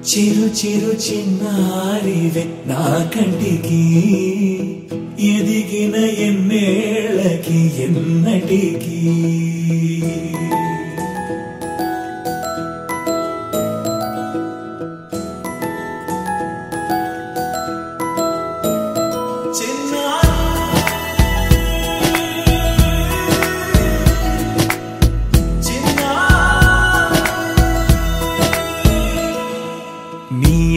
చిరు చిరు చిన్నారివే నా కంటికి ఎదిగిన ఎన్నేళ్ళకి ఎన్నటికి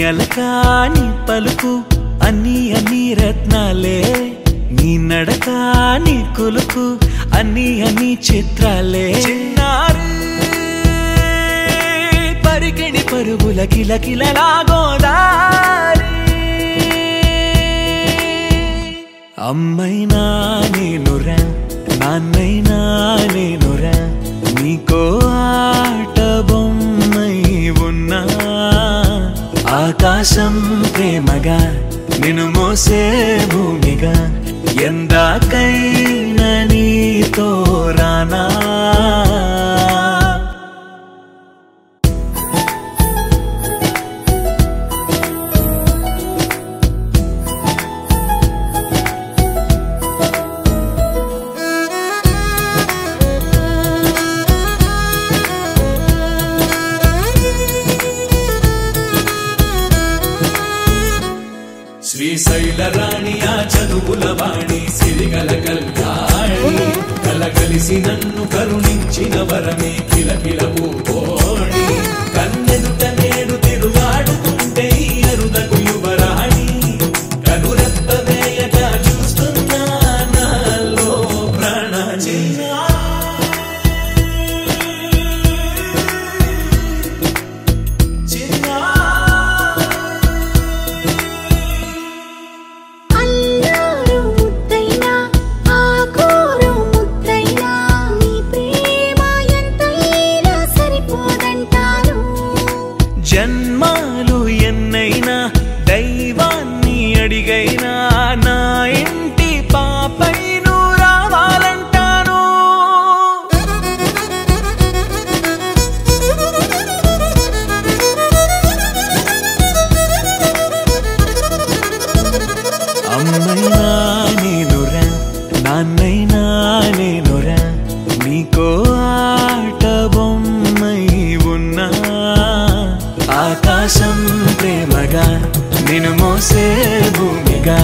అలకాని పలుకు అన్ని అన్ని రత్నాలే నీ నడకాని కొలుకు అన్ని అన్ని చిత్రాలే పరికిణి పరుగుల కిలకిలలాగోదారి అమ్మైనా నేనురా నాన్నైనా నేనురా నీకో ఆట బొమ్మై ఉన్నా ఆకాశం ప్రేమగా నిన్ను మోసే భూమిగా ఎందాకైనా నీతో రానా శ్రీశైల రాణి ఆ చదువుల వాణి సిరిగల కళ్యాణి కలగలిసి నన్ను కరుణించిన వరమే కిలకిల పూకోణి కన్నెదుట నేడు తిరుగాడుతుంటే అరుదకు యువరాణి కనురెప్ప వేయగా చూస్తున్నా నాలో ప్రాణ జన్మాలు ఎన్నైనా దైవాన్ని అడిగైనా నా ఇంటి పాపై నువ్వు రావాలంటాను అమ్మైనా నేనురా నాన్నైనా నేనురా నీకో ఆట బొమ్మై ఉన్నా ఆకాశం ప్రేమగా నిన్ను మోసే భూమిగా